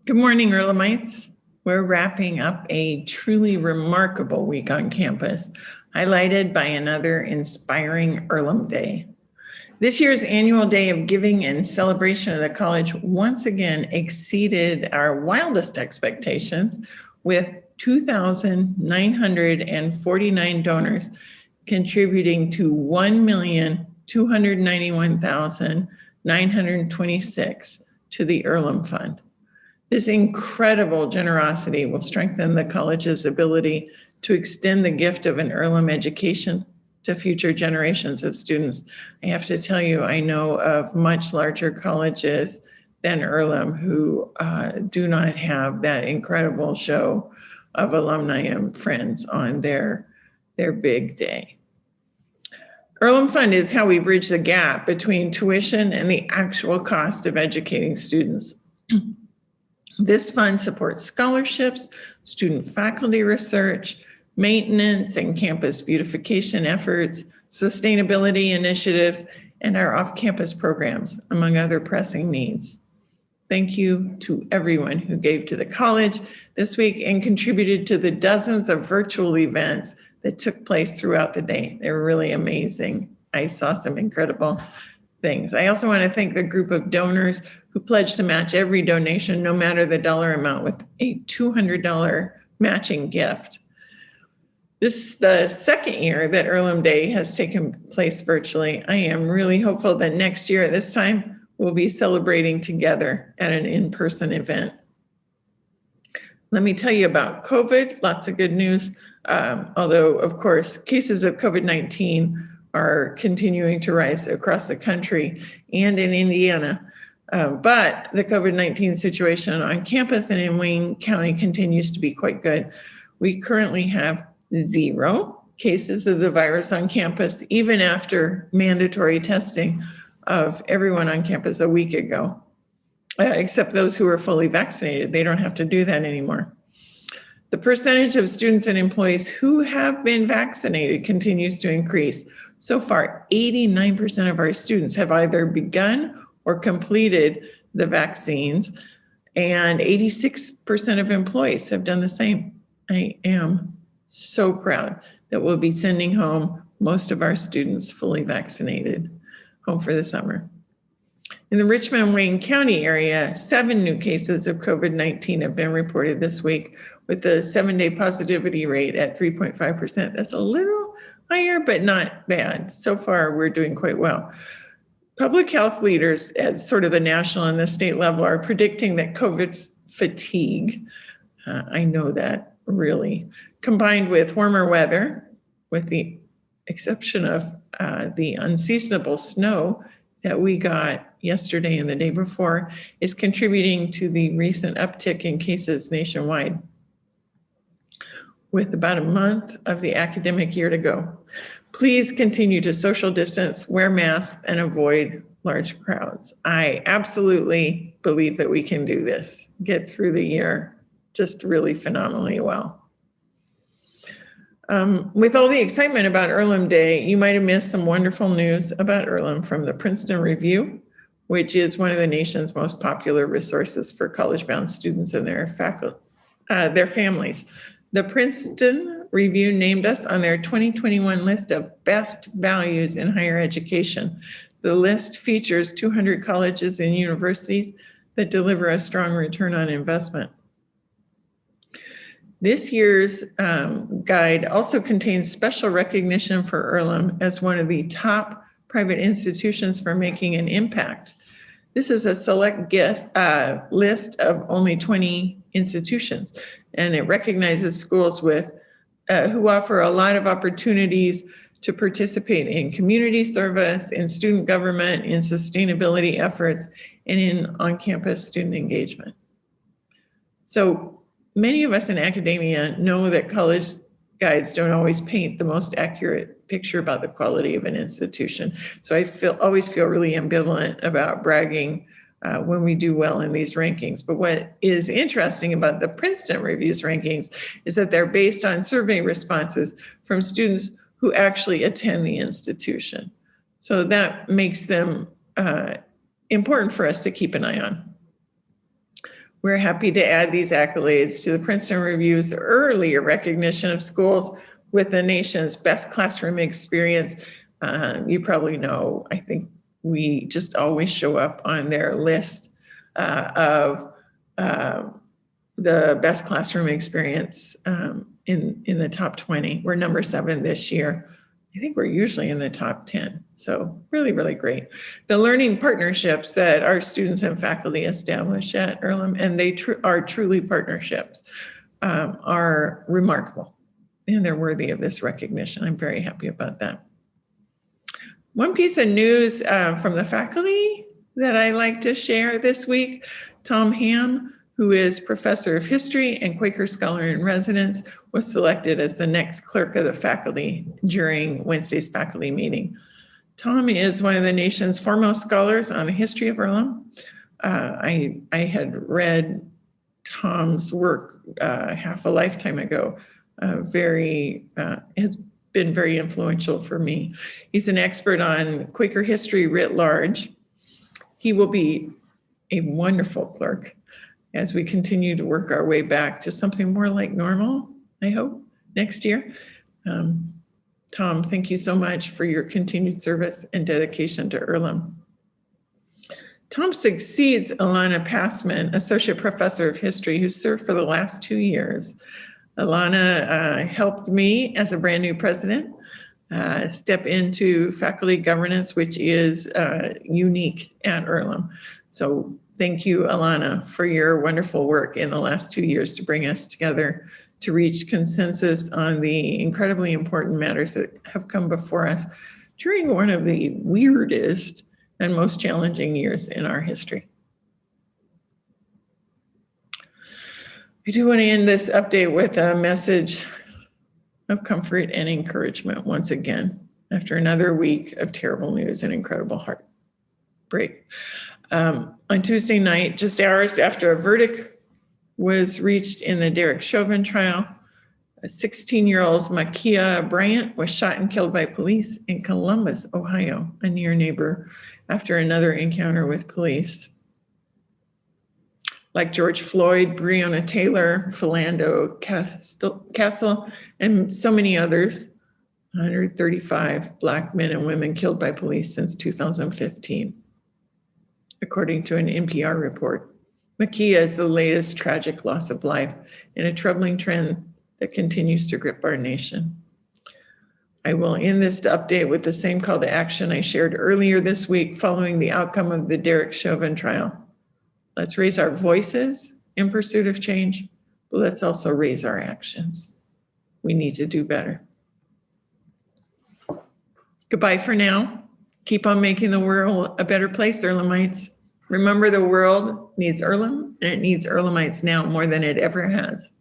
Good morning, Earlhamites. We're wrapping up a truly remarkable week on campus, highlighted by another inspiring Earlham Day. This year's annual day of giving and celebration of the college once again exceeded our wildest expectations with 2,949 donors contributing to 1,291,926 to the Earlham Fund. This incredible generosity will strengthen the college's ability to extend the gift of an Earlham education to future generations of students. I have to tell you, I know of much larger colleges than Earlham who do not have that incredible show of alumni and friends on their big day. Earlham Fund is how we bridge the gap between tuition and the actual cost of educating students. This fund supports scholarships, student faculty research, maintenance and campus beautification efforts, sustainability initiatives, and our off-campus programs, among other pressing needs. Thank you to everyone who gave to the college this week and contributed to the dozens of virtual events that took place throughout the day. They were really amazing. I saw some incredible things. I also want to thank the group of donors who pledged to match every donation, no matter the dollar amount, with a $200 matching gift. This is the second year that Earlham Day has taken place virtually. I am really hopeful that next year at this time, we'll be celebrating together at an in-person event. Let me tell you about COVID, lots of good news. Although, of course, cases of COVID-19 are continuing to rise across the country and in Indiana. But the COVID-19 situation on campus and in Wayne County continues to be quite good. We currently have 0 cases of the virus on campus, even after mandatory testing of everyone on campus a week ago, except those who are fully vaccinated. They don't have to do that anymore. The percentage of students and employees who have been vaccinated continues to increase. So far, 89% of our students have either begun or completed the vaccines, and 86% of employees have done the same. I am so proud that we'll be sending home most of our students fully vaccinated home for the summer. In the Richmond-Wayne County area, 7 new cases of COVID-19 have been reported this week, with the 7-day positivity rate at 3.5%. That's a little higher, but not bad. So far, we're doing quite well. Public health leaders at sort of the national and the state level are predicting that COVID fatigue, I know that really, combined with warmer weather, with the exception of the unseasonable snow that we got yesterday and the day before, is contributing to the recent uptick in cases nationwide, with about a month of the academic year to go. Please continue to social distance, wear masks, and avoid large crowds. I absolutely believe that we can do this, get through the year just really phenomenally well. With all the excitement about Earlham Day, you might have missed some wonderful news about Earlham from the Princeton Review, which is one of the nation's most popular resources for college-bound students and their families. The Princeton Review named us on their 2021 list of best values in higher education. The list features 200 colleges and universities that deliver a strong return on investment. This year's guide also contains special recognition for Earlham as one of the top private institutions for making an impact. This is a select list of only 20 institutions, and it recognizes schools with who offer a lot of opportunities to participate in community service, in student government, in sustainability efforts, and in on-campus student engagement. So many of us in academia know that college guides don't always paint the most accurate picture about the quality of an institution. So I always feel really ambivalent about bragging when we do well in these rankings. But what is interesting about the Princeton Review's rankings is that they're based on survey responses from students who actually attend the institution. So that makes them important for us to keep an eye on. We're happy to add these accolades to the Princeton Review's earlier recognition of schools with the nation's best classroom experience. You probably know, I think we just always show up on their list of the best classroom experience in the top 20. We're number 7 this year. I think we're usually in the top 10. So really, really great. The learning partnerships that our students and faculty establish at Earlham, and they are truly partnerships, are remarkable. And they're worthy of this recognition. I'm very happy about that. One piece of news from the faculty that I like to share this week, Tom Ham, who is professor of history and Quaker scholar in residence, was selected as the next clerk of the faculty during Wednesday's faculty meeting. Tom is one of the nation's foremost scholars on the history of Earlham. I had read Tom's work half a lifetime ago. Has been very influential for me. He's an expert on Quaker history writ large. He will be a wonderful clerk as we continue to work our way back to something more like normal, I hope, next year. Tom, thank you so much for your continued service and dedication to Earlham. Tom succeeds Alana Passman, Associate Professor of History, who served for the last 2 years. Alana helped me as a brand new president step into faculty governance, which is unique at Earlham. So thank you, Alana, for your wonderful work in the last 2 years to bring us together to reach consensus on the incredibly important matters that have come before us during one of the weirdest and most challenging years in our history. I do want to end this update with a message of comfort and encouragement once again, after another week of terrible news and incredible heartbreak. On Tuesday night, just hours after a verdict was reached in the Derek Chauvin trial, a 16-year-old Makia Bryant was shot and killed by police in Columbus, Ohio, a near neighbor, after another encounter with police. Like George Floyd, Breonna Taylor, Philando Castile, and so many others, 135 Black men and women killed by police since 2015, according to an NPR report. Makia is the latest tragic loss of life in a troubling trend that continues to grip our nation. I will end this update with the same call to action I shared earlier this week following the outcome of the Derek Chauvin trial. Let's raise our voices in pursuit of change, but let's also raise our actions. We need to do better. Goodbye for now. Keep on making the world a better place, Earlhamites. Remember, the world needs Earlham, and it needs Earlhamites now more than it ever has.